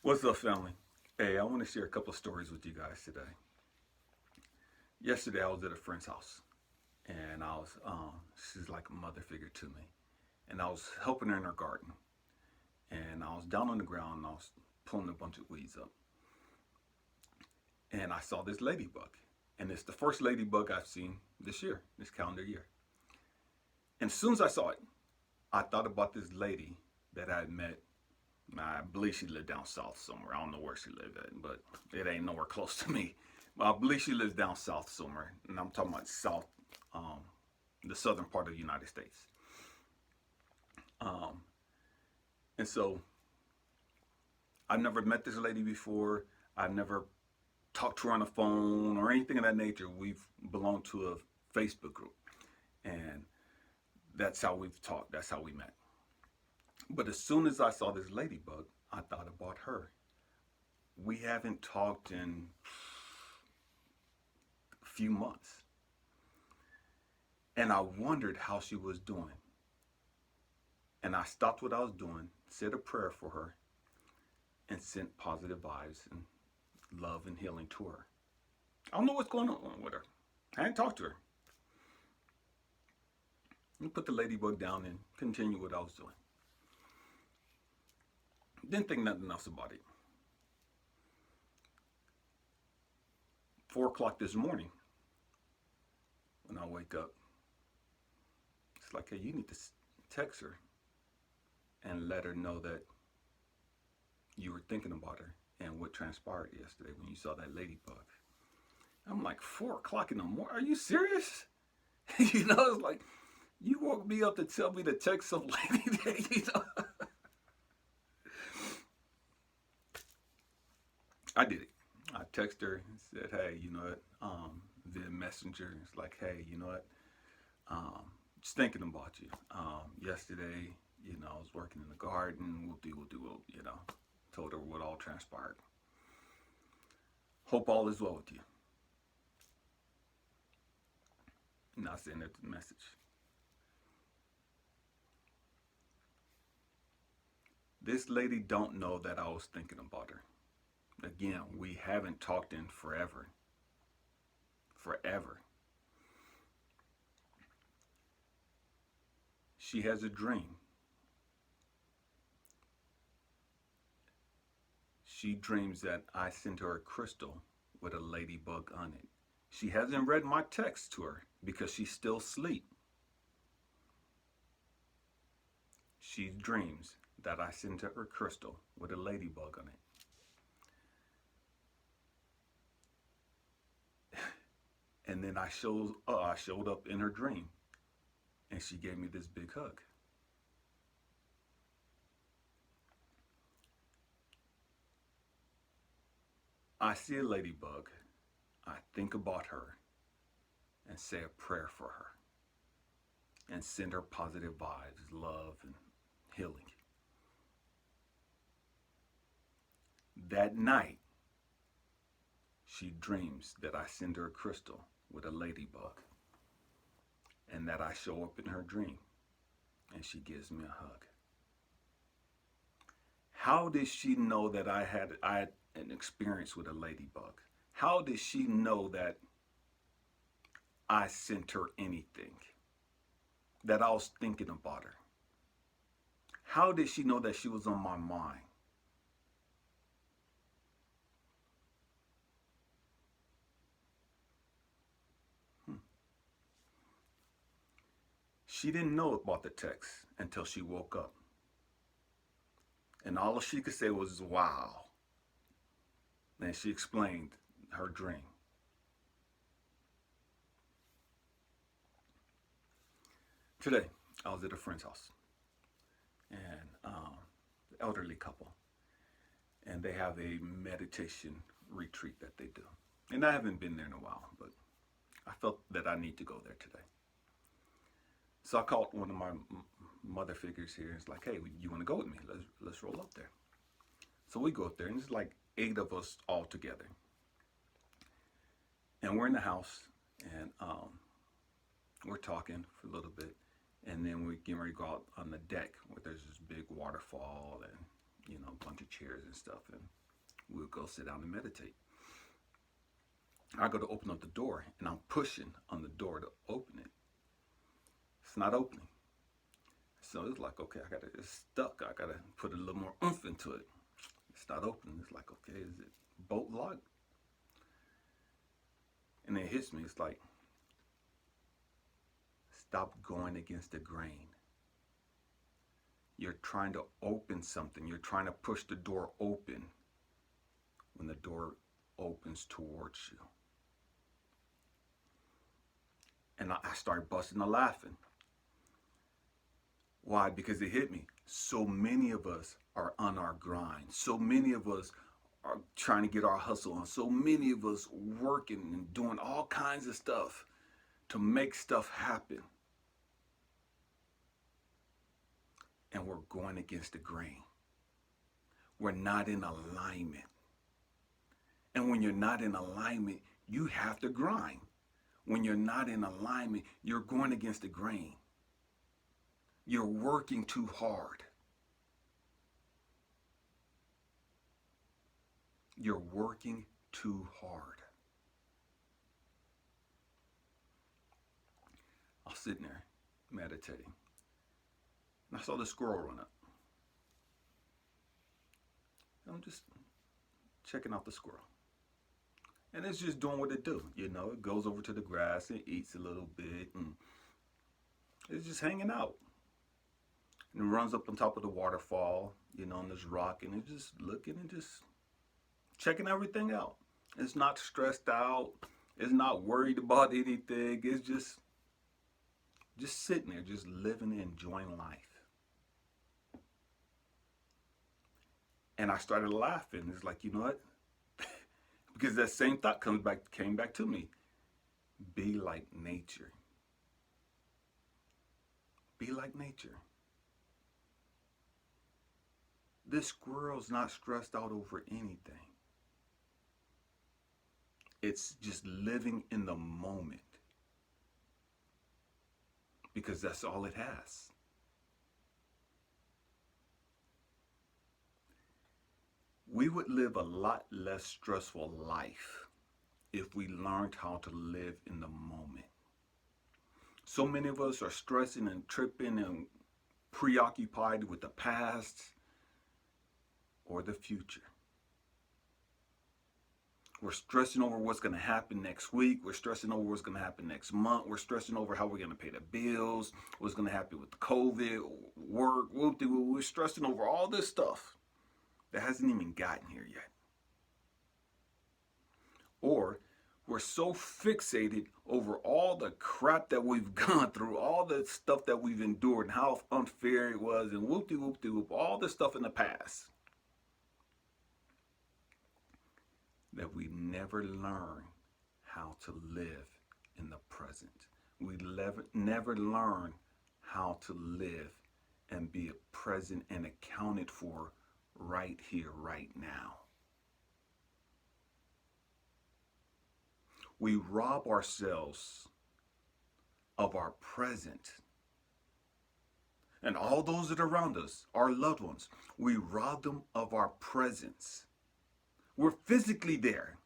What's up, family? Hey, I want to share a couple of stories with you guys today. Yesterday, I was at a friend's house, and she's like a mother figure to me, and I was helping her in her garden, and I was down on the ground, and I was pulling a bunch of weeds up, and I saw this ladybug, and it's the first ladybug I've seen this year, this calendar year. And as soon as I saw it, I thought about this lady that I had met. I believe she lived down south somewhere. I don't know where she lived at, but it ain't nowhere close to me. But I believe she lives down south somewhere, and I'm talking about south, um, the southern part of the United States. Um, and so I've never met this lady before. I've never talked to her on the phone or anything of that nature. We've belonged to a Facebook group, and that's how we've talked. That's how we met. But as soon as I saw this ladybug, I thought about her. We haven't talked in a few months, and I wondered how she was doing. And I stopped what I was doing, said a prayer for her, and sent positive vibes and love and healing to her. I don't know what's going on with her. I hadn't talked to her. I put the ladybug down and continue what I was doing. Didn't think nothing else about it. 4 o'clock this morning, when I wake up, it's like, hey, you need to text her and let her know that you were thinking about her and what transpired yesterday when you saw that ladybug. I'm like, 4 o'clock in the morning? Are you serious? It's like, you woke me up to tell me to text some lady that. I did it. I texted her and said, hey, via messenger. It's like, hey, um, just thinking about you. Yesterday, I was working in the garden. We'll do. Told her what all transpired. Hope all is well with you. And I sent her the message. This lady don't know that I was thinking about her. Again, we haven't talked in forever. Forever. She has a dream. She dreams that I sent her a crystal with a ladybug on it. She hasn't read my text to her because she's still asleep. She dreams that I sent her a crystal with a ladybug on it. And then I showed up in her dream, and she gave me this big hug. I see a ladybug. I think about her and say a prayer for her and send her positive vibes, love, and healing. That night, she dreams that I send her a crystal with a ladybug and that I show up in her dream and she gives me a hug. How did she know that I had an experience with a ladybug? How did she know that I sent her anything? That I was thinking about her? How did she know that she was on my mind? Hmm. She didn't know about the text until she woke up. And all she could say was, wow. And she explained her dream. Today, I was at a friend's house, and elderly couple, and they have a meditation retreat that they do. And I haven't been there in a while, but I felt that I need to go there today. So I called one of my mother figures here. It's like, hey, you want to go with me? Let's roll up there. So we go up there, and it's like 8 of us all together. And we're in the house, and we're talking for a little bit, and then we get ready to go out on the deck where there's this big waterfall and a bunch of chairs and stuff, and we'll go sit down and meditate. I go to open up the door, and I'm pushing on the door to open it. It's not opening. So it's like, okay, it's stuck. I gotta put a little more oomph into it. It's not opening. It's like, okay, is it bolt locked? And it hits me. It's like, stop going against the grain. You're trying to open something. You're trying to push the door open when the door opens towards you. And I started busting a laughing. Why? Because it hit me. So many of us are on our grind. So many of us are trying to get our hustle on. So many of us working and doing all kinds of stuff to make stuff happen. And we're going against the grain. We're not in alignment. And when you're not in alignment, you have to grind. When you're not in alignment, you're going against the grain. You're working too hard. You're working too hard. I was sitting there meditating, and I saw the squirrel run up. And I'm just checking out the squirrel. And it's just doing what it do. You know, it goes over to the grass and eats a little bit, and it's just hanging out. And it runs up on top of the waterfall, you know, on this rock, and it's just looking and just checking everything out. It's not stressed out. It's not worried about anything. It's just sitting there, just living and enjoying life. And I started laughing. It's like, you know what? Because that same thought came back to me. Be like nature. Be like nature. This squirrel's not stressed out over anything. It's just living in the moment. Because that's all it has. We would live a lot less stressful life if we learned how to live in the moment. So many of us are stressing and tripping and preoccupied with the past or the future. We're stressing over what's going to happen next week. We're stressing over what's going to happen next month. We're stressing over how we're going to pay the bills, what's going to happen with the COVID, work. We're stressing over all this stuff that hasn't even gotten here yet. Or we're so fixated over all the crap that we've gone through, all the stuff that we've endured, and how unfair it was, and whoop-de-whoop-de-whoop, all the stuff in the past, that we never learn how to live in the present. We never learn how to live and be present and accounted for right here, right now. We rob ourselves of our present. And all those that are around us, our loved ones, we rob them of our presence. We're physically there.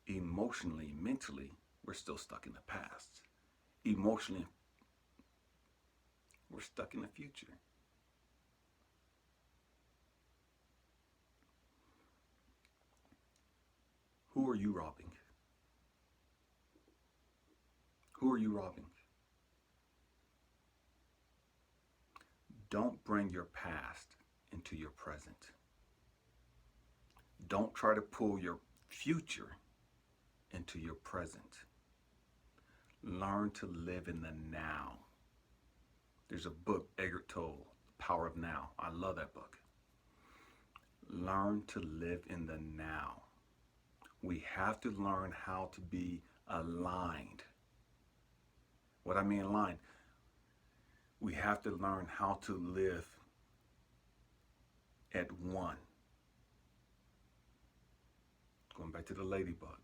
Emotionally, mentally, we're still stuck in the past. Emotionally, we're stuck in the future. Who are you robbing? Who are you robbing? Don't bring your past into your present. Don't try to pull your future into your present. Learn to live in the now. There's a book, Eckhart Tolle, The Power of Now. I love that book. Learn to live in the now. We have to learn how to be aligned. What I mean aligned, we have to learn how to live at one. Going back to the ladybug.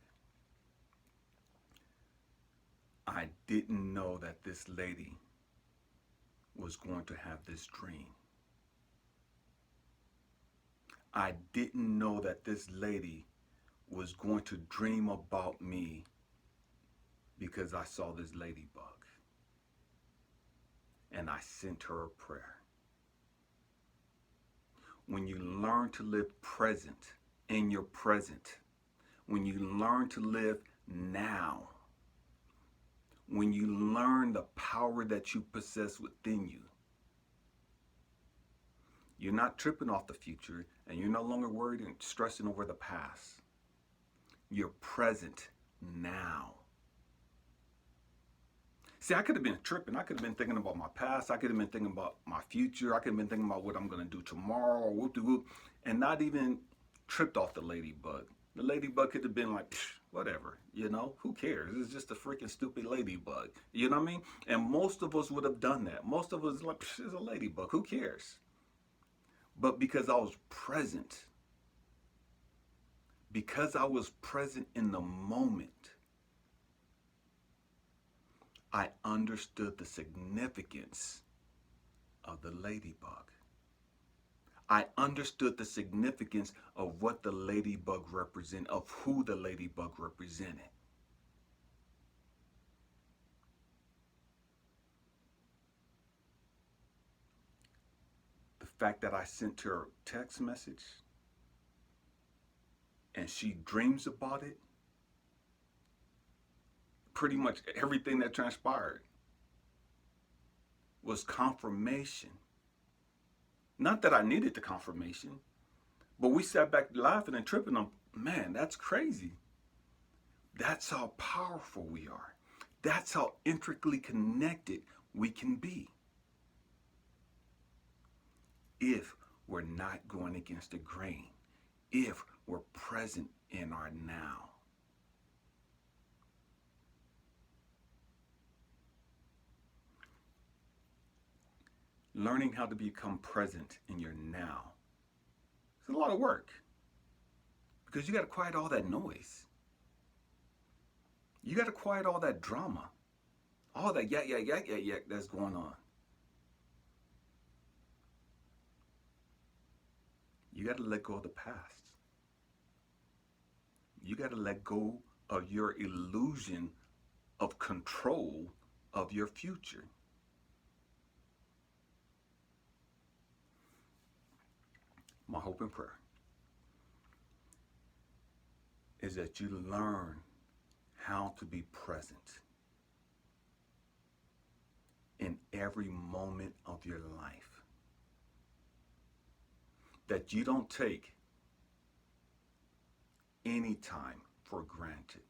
I didn't know that this lady was going to have this dream. I didn't know that this lady was going to dream about me because I saw this ladybug. And I sent her a prayer. When you learn to live present in your present, when you learn to live now, when you learn the power that you possess within you, you're not tripping off the future and you're no longer worried and stressing over the past. You're present now. See, I could have been tripping. I could have been thinking about my past. I could have been thinking about my future. I could have been thinking about what I'm going to do tomorrow or whoop-de-whoop, and not even tripped off the ladybug. The ladybug could have been like, whatever, you know, who cares? It's just a freaking stupid ladybug. You know what I mean? And most of us would have done that. Most of us like, it's a ladybug. Who cares? But because I was present, in the moment, I understood the significance of the ladybug. I understood the significance of what the ladybug represented, of who the ladybug represented. The fact that I sent her a text message and she dreams about it, pretty much everything that transpired was confirmation. Not that I needed the confirmation, but we sat back laughing and tripping on, man, that's crazy. That's how powerful we are. That's how intricately connected we can be. If we're not going against the grain, if we're present in our now. Learning how to become present in your now. It's a lot of work because you got to quiet all that noise. You got to quiet all that drama, all that yak that's going on. You got to let go of the past. You got to let go of your illusion of control of your future. My hope and prayer is that you learn how to be present in every moment of your life. That you don't take any time for granted.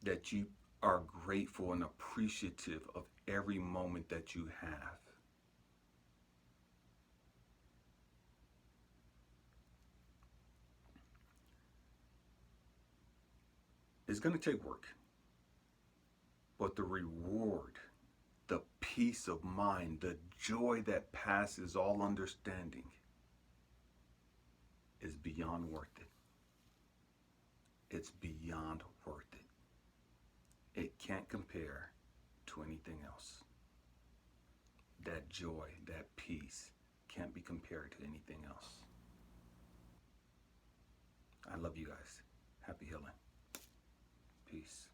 That you are grateful and appreciative of every moment that you have. It's going to take work, but the reward, the peace of mind, the joy that passes all understanding is beyond worth it. It's beyond worth it. It can't compare to anything else. That joy, that peace can't be compared to anything else. I love you guys. Happy healing. Peace.